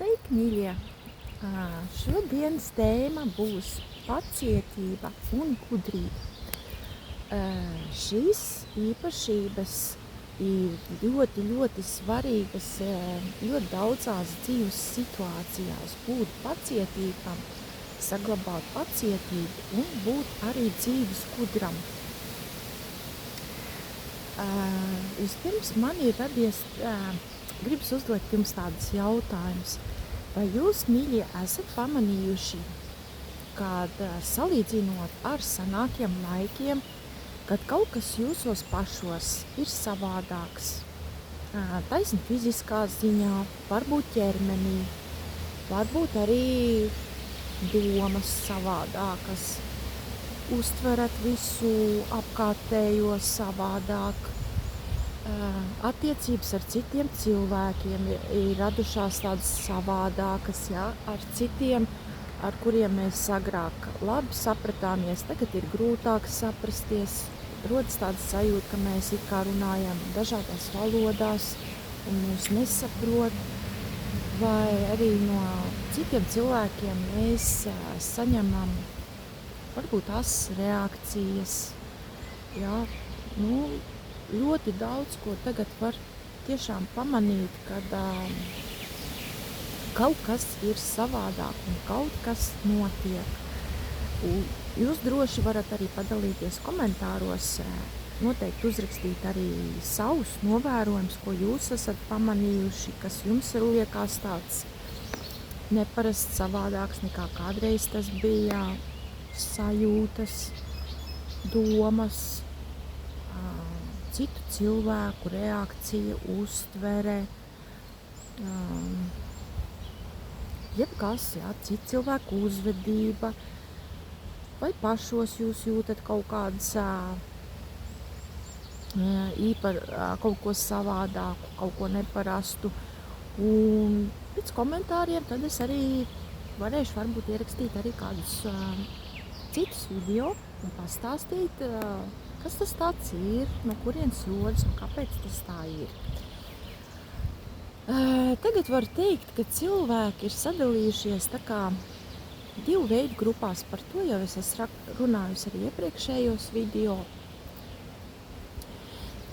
Sveiki, mīļie! Šodienas tēma būs pacietība un gudrība. Šīs īpašības ir ļoti svarīgas ļoti daudzās dzīves situācijās. Būt pacietīgam, saglabāt pacietību un būt arī dzīves gudram. Vispirms man ir radies, gribas uzdot jums tādus jautājumus. Vai jūs, mīļie, esat pamanījuši, kad salīdzinot ar senākiem laikiem, kad kaut kas jūsos pašos ir savādāks, taisni fiziskā ziņā, varbūt ķermenī, varbūt arī domas savādākas, uztverat visu apkārtējo savādāk, attiecības ar citiem cilvēkiem ir radušās tādas savādākas, ja? Ar citiem, ar kuriem mēs agrāk labi sapratāmies, tagad ir grūtāk saprasties, rodas tāda sajūta, ka mēs it kā runājam dažādās valodās un mūs nesaprot, vai arī no citiem cilvēkiem mēs saņemam varbūt asas reakcijas, ja? Ļoti daudz, ko tagad var tiešām pamanīt, kad kaut kas ir savādāk un kaut kas notiek. Un jūs droši varat arī padalīties komentāros, noteikti uzrakstīt arī savus novērojumus, ko jūs esat pamanījuši, kas jums liekas tāds neparasts savādāks nekā kādreiz tas bija, sajūtas, domas, citu cilvēku reakcija, uztvere, jebkas, jā, citu cilvēku uzvedība, vai pašos jūs jūtat kaut kādas kaut ko savādāku, kaut ko neparastu. Un pēc komentāriem tad es arī varēšu varbūt ierakstīt arī kādus citus video un pastāstīt, kas tas tāds ir, no kurienes rodas un kāpēc tas tā ir. Tagad var teikt, ka cilvēki ir sadalījušies tā kā divu veidu grupās. Par to jau es esmu runājusi arī iepriekšējos video.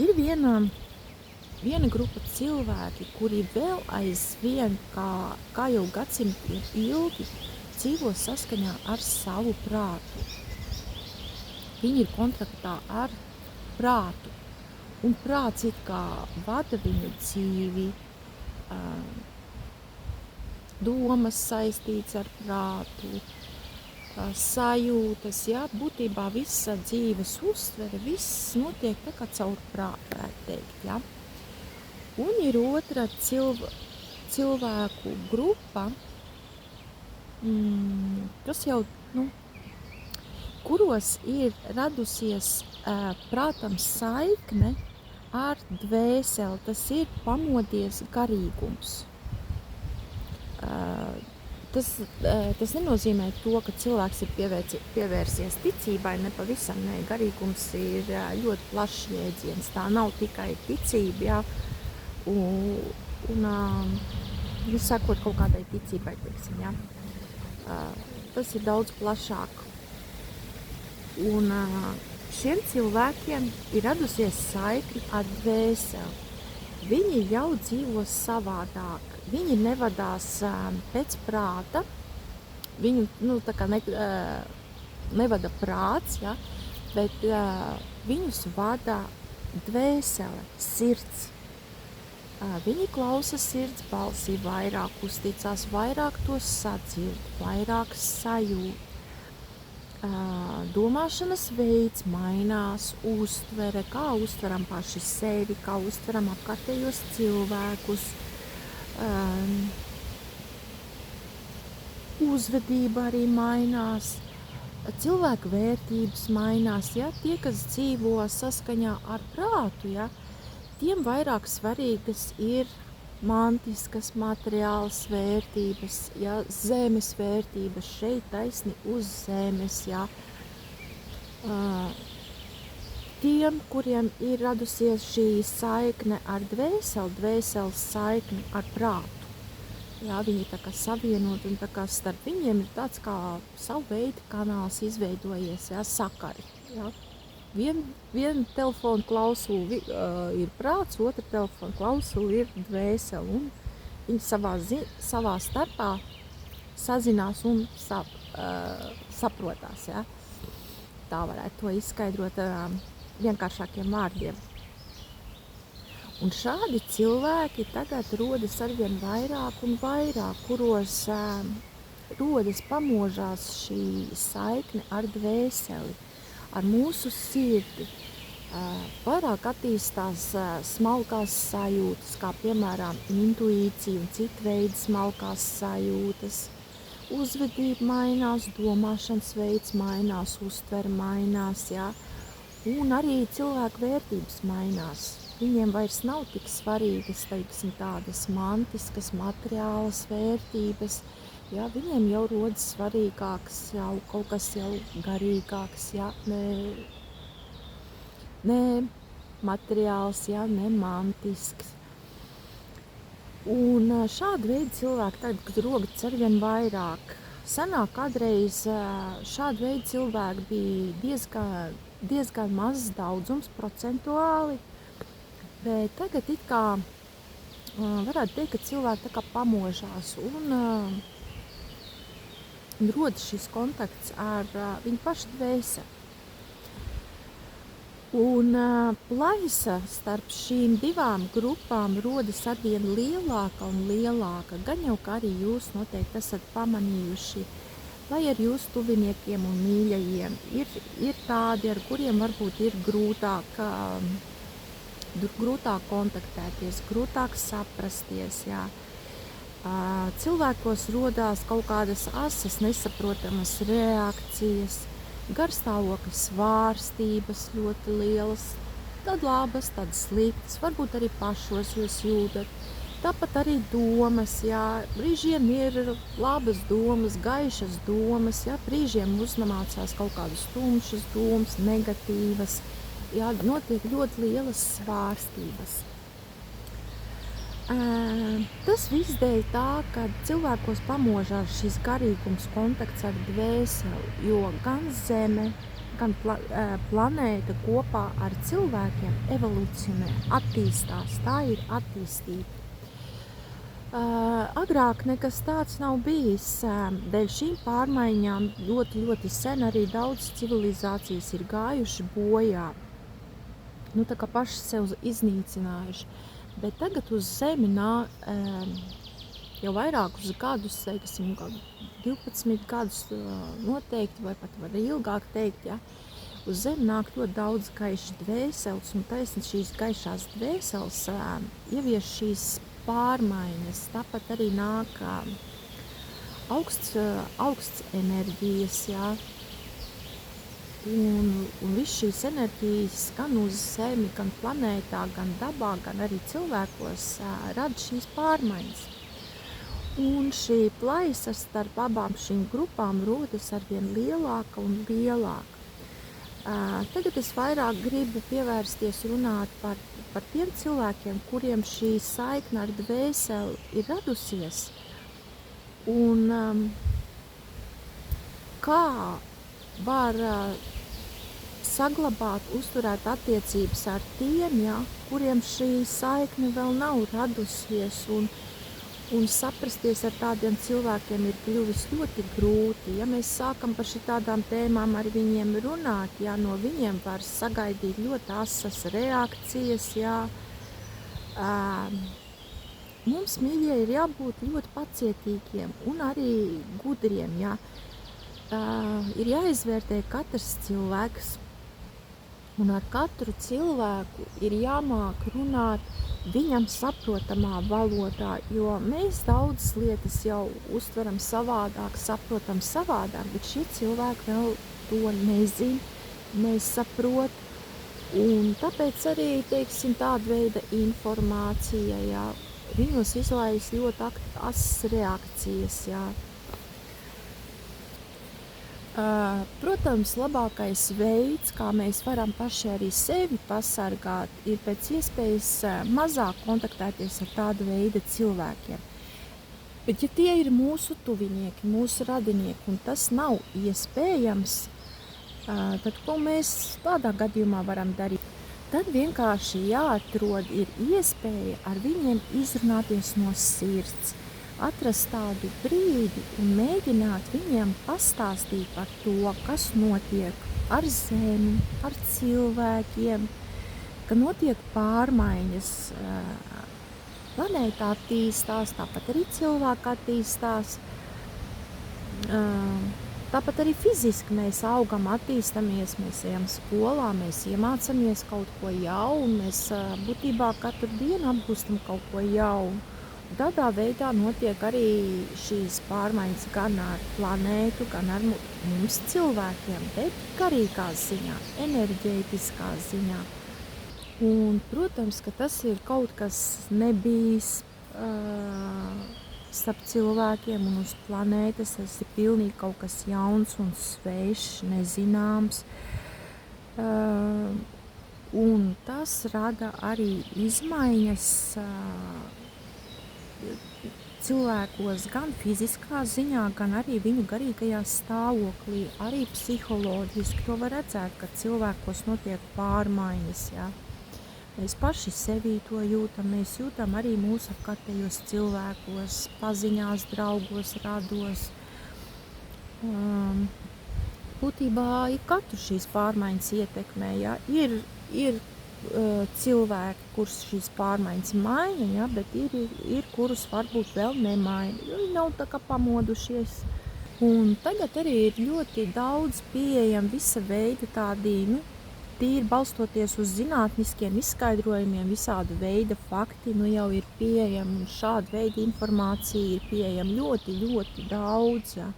Ir viena grupa cilvēki, kuri vēl aizvien, kā jau gadsimtiem ilgi, dzīvo saskaņā ar savu prātu. Viņi ir kontaktā ar prātu, un prāts it kā vada viņu dzīvi, domas saistīts ar prātu, sajūtas, jā, būtībā visa dzīves uztvere, viss notiek tā kā caur prātu, varētu teikt, jā. Un ir otra cilvēku grupa, kas jau, kuros ir radusies prātam saikne ar dvēseli, tas ir pamodies garīgums. Tas nenozīmē to, ka cilvēks ir pievērsies ticībai, nepavisam, ne, garīgums ir ļoti plašs jēdziens, tā nav tikai ticība, jā, un sakot kaut kādai ticībai, teiksim, jā. Tas ir daudz plašāk. Un šiem cilvēkiem ir radusies saikni ar dvēseli. Viņi jau dzīvo savādāk. Viņi nevadās pēc prāta. Viņu tā kā nevada prāts, ja, bet viņus vada dvēsele, sirds. Viņi klausa sirds balsī, vairāk uzticās, vairāk to sadzird, vairāk sajūt. Domāšanas veids mainās, uztvere, kā uztveram paši sevi, kā uztveram apkārtējos cilvēkus, uzvedība arī mainās, cilvēku vērtības mainās, ja? Tie, kas dzīvo saskaņā ar prātu, ja? Tiem vairāk svarīgas ir mantiskas materiālas vērtības, ja, zemes vērtības, šeit taisni uz zemes, ja. Tiem, kuriem ir radusies šī saikne ar dvēseli, dvēseles saikne ar prātu, Jā, viņi tā kā savienot un tā kā starp viņiem ir tāds kā savu veidu kanāls izveidojies, jā, sakari. Jā. Viena telefona klausula ir prāts, otra telefona klausula ir dvēsele. Un viņi savā starpā sazinās un saprotās. Ja? Tā varētu to izskaidrot vienkāršākiem vārdiem. Un šādi cilvēki tagad rodas arvien vairāk un vairāk, kuros rodas pamožās šī saikne ar dvēseli, ar mūsu sirdi. Vairāk attīstās smalkās sajūtas, kā piemēram intuīcija un citu veidu smalkās sajūtas. Uzvedība mainās, domāšanas veids mainās, uztvere mainās, jā. Un arī cilvēku vērtības mainās. Viņiem vairs nav tik svarīgas, teiksim, tādas mantiskas, materiālas vērtības. Jā, viņiem jau rodas svarīgāks, jau kaut kas jau garīgāks, jā, ne materiāls, jā, ne mantisks. Un šāda veida cilvēki tagad rodas arvien vairāk. Senāk kādreiz šāda veida cilvēki bija diezgan mazs daudzums procentuāli, bet tagad it kā varētu teikt, ka cilvēki tā kā pamožās un rodas šis kontakts ar viņu pašu dvēseli. Un plaisa starp šīm divām grupām rodas arvien lielāka un lielāka. Gan jau kā arī jūs noteikti esat pamanījuši, vai ar jūsu tuviniekiem un mīļajiem ir tādi, ar kuriem varbūt ir grūtāk kontaktēties, grūtāk saprasties. Jā. Cilvēkos rodās kaut kādas asas, nesaprotamas reakcijas, garstāvokļa svārstības ļoti lielas, tad labas, tad sliktas, varbūt arī pašos jūs jūtat. Tāpat arī domas, jā, brīžiem ir labas domas, gaišas domas, jā, brīžiem uzmācās kaut kādas tumšas domas, negatīvas, jā, notiek ļoti lielas svārstības. Tas viss dēļ tā, ka cilvēkos pamožās šis garīgums, kontakts ar dvēseli, jo gan Zeme, gan planēta kopā ar cilvēkiem evolucionē, attīstās, tā ir attīstība. Agrāk nekas tāds nav bijis. Dēļ šīm pārmaiņām ļoti sen arī daudz civilizācijas ir gājuši bojā. Tā kā paši sev iznīcinājuši. Bet tagad uz Zemi nāk jau vairākus gadus, teiksim, 12 gadus noteikti, vai pat var ilgāk teikt, ja. Uz Zemi nāk ļoti daudz gaišas dvēseles, un taisni šīs gaišās dvēseles ievieš šīs pārmaiņas. Tāpat arī nāk augsts enerģijas, jā. Un viss šīs enerģijas gan uz Zemi, gan planētā, gan dabā, gan arī cilvēkos rada šīs pārmaiņas. Un šī plaisa starp abām šīm grupām rodas arvien lielāka un lielāka. Tagad es vairāk gribu pievērsties runāt par tiem cilvēkiem, kuriem šī saikne ar dvēseli ir radusies. Un kā var saglabāt, uzturēt attiecības ar tiem, ja, kuriem šī saikne vēl nav radusies, un saprasties ar tādiem cilvēkiem ir kļuvis ļoti grūti. Ja mēs sākam par šitādām tēmām ar viņiem runāt, ja, no viņiem var sagaidīt ļoti asas reakcijas. Ja. Mums, mīļie, ir jābūt ļoti pacietīgiem un arī gudriem. Ja. Ir jāizvērtē katrs cilvēks, un ar katru cilvēku ir jāmāk runāt viņam saprotamā valodā, jo mēs daudzas lietas jau uztveram savādāk, saprotam savādāk, bet šie cilvēki vēl to nezin, nesaprot, un tāpēc arī, teiksim, tāda veida informācija, jā, viņos izlaist ļoti asas reakcijas, jā. Protams, labākais veids, kā mēs varam paši arī sevi pasargāt, ir pēc iespējas mazāk kontaktēties ar tādu veidu cilvēkiem. Bet ja tie ir mūsu tuvinieki, mūsu radinieki, un tas nav iespējams, tad ko mēs tādā gadījumā varam darīt? Tad vienkārši jāatrod ir iespēja ar viņiem izrunāties no sirds, atrast tādu brīdi un mēģināt viņiem pastāstīt par to, kas notiek ar zemi, ar cilvēkiem, ka notiek pārmaiņas, planēta attīstās, tāpat arī cilvēki attīstās. Tāpat arī fiziski mēs augam, attīstamies, mēs ejam skolā, mēs iemācāmies kaut ko jaunu, mēs būtībā katru dienu apgūstam kaut ko jaunu. Un tādā veidā notiek arī šīs pārmaiņas gan ar planētu, gan ar mums cilvēkiem, bet garīgā ziņā, enerģētiskā ziņā. Un, protams, ka tas ir kaut kas nebijis starp cilvēkiem un uz planētas. Tas ir pilnīgi kaut kas jauns un svešs, nezināms. Un tas rada arī izmaiņas cilvēkos gan fiziskā ziņā, gan arī viņu garīgajā stāvoklī, arī psiholoģiski. To var redzēt, ka cilvēkos notiek pārmaiņas, jā. Mēs paši sevī to jūtam, mēs jūtam arī mūsu apkārtējos cilvēkos, paziņās, draugos, rados. Būtībā katru šīs pārmaiņas ietekmē, ja? Ir cilvēki, kurus šīs pārmaiņas maina, ja? Bet ir kurus varbūt vēl nemaina, jo viņi nav tā kā pamodušies. Un tagad arī ir ļoti daudz pieejami visa veida tādi, tīri balstoties uz zinātniskiem izskaidrojumiem, visāda veida fakti, jau ir pieejama, un šāda veida informācija ir pieejama ļoti, ļoti daudz, ja.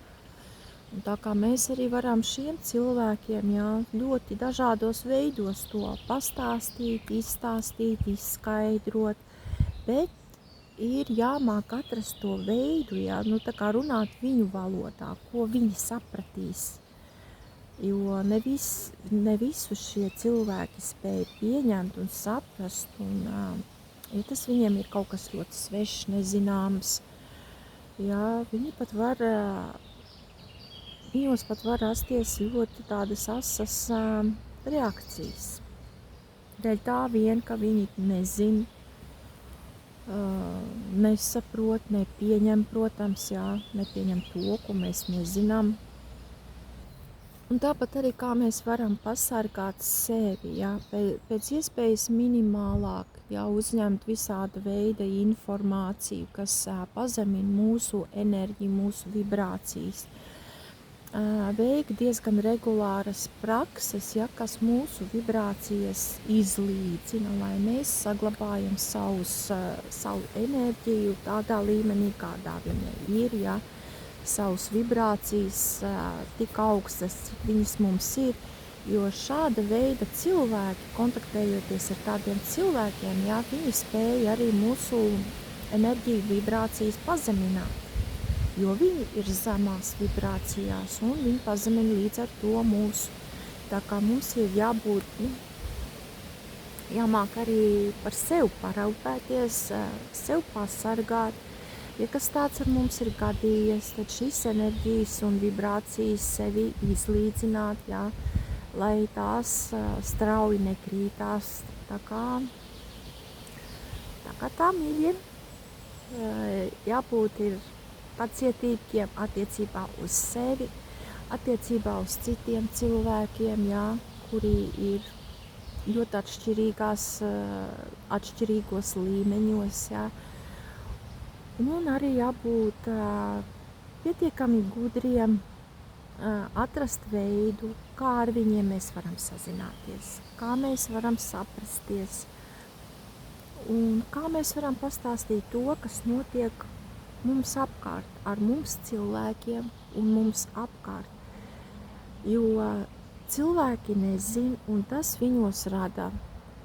Un tā kā mēs arī varam šiem cilvēkiem, ja, ļoti dažādos veidos to pastāstīt, izstāstīt, izskaidrot, bet ir jāmāk atrast to veidu, ja, tā kā runāt viņu valodā, ko viņi sapratīs. Jo ne visus šie cilvēki spēj pieņemt un saprast, un ja tas viņiem ir kaut kas ļoti svešs, nezināms, jā, viņos pat var rasties ļoti tādas asas reakcijas. Dēļ tā vien, ka viņi nezin, nesaprot, nepieņem, protams, jā, nepieņem to, ko mēs nezinām. Un tāpat arī kā mēs varam pasargāt sevi, ja, pēc iespējas minimālāk, ja, uzņemt visāda veida informāciju, kas pazemina mūsu enerģiju, mūsu vibrācijas. Veikt diezgan regulāras prakses, ja, kas mūsu vibrācijas izlīdzina, lai mēs saglabājam savu enerģiju tādā līmenī, kādā viņa ir, ja. Savas vibrācijas tik augstas, cik viņas mums ir, jo šāda veida cilvēki, kontaktējoties ar tādiem cilvēkiem, jā, viņi spēja arī mūsu enerģiju vibrācijas pazemināt, jo viņi ir zemās vibrācijās un viņi pazemina līdz ar to mūsu. Tā kā mums ir jābūt, jāmāk arī par sevi parūpēties, sevi pasargāt. Ja kas tāds ar mums ir gadījies, tad šīs enerģijas un vibrācijas sevi izlīdzināt, jā, lai tās strauji nekrītās. Tā kā tā, mīļie, jābūt ir pacietīgiem attiecībā uz sevi, attiecībā uz citiem cilvēkiem, jā, kuri ir ļoti atšķirīgos līmeņos, jā. Un arī jābūt pietiekami gudriem, atrast veidu, kā ar viņiem mēs varam sazināties, kā mēs varam saprasties un kā mēs varam pastāstīt to, kas notiek mums apkārt, ar mums cilvēkiem un mums apkārt. Jo cilvēki nezin, un tas viņos rada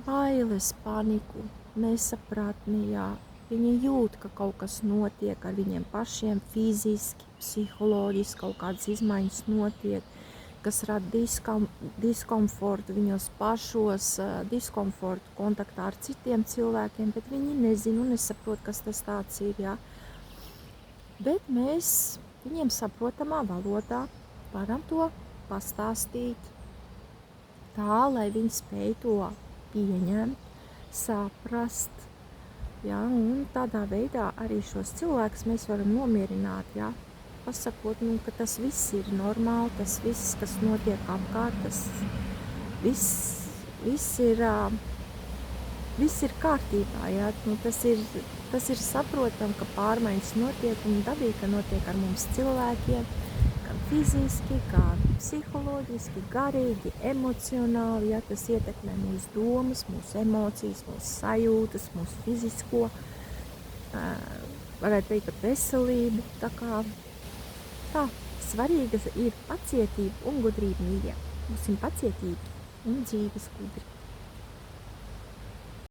bailes, paniku, nesapratni, jā. Viņi jūt, ka kaut kas notiek ar viņiem pašiem fiziski, psiholoģiski, kaut kādas izmaiņas notiek, kas rada diskomfortu viņos pašos, diskomfortu kontaktā ar citiem cilvēkiem, bet viņi nezina un nesaprot, kas tas tāds ir, jā. bet mēs viņiem saprotamā valodā varam to pastāstīt tā, lai viņi spēj to pieņemt, saprast, ja, un tādā veidā arī šos cilvēkus mēs varam nomierināt, ja, pasakot, ka tas viss ir normāli, tas viss, kas notiek apkārt, tas viss ir kārtībā, ja, tas ir saprotam, ka pārmaiņas notiek un dabīgi, ka notiek ar mums cilvēkiem, gan fiziski, gan psiholoģiski, garīgi, emocionāli, ja tas ietekmē mūsu domas, mūsu emocijas, mūsu sajūtas, mūsu fizisko, varētu teikt, pat veselību. Tā svarīga ir pacietība un gudrība, mīļie. Būsim pacietīgi un dzīves gudri.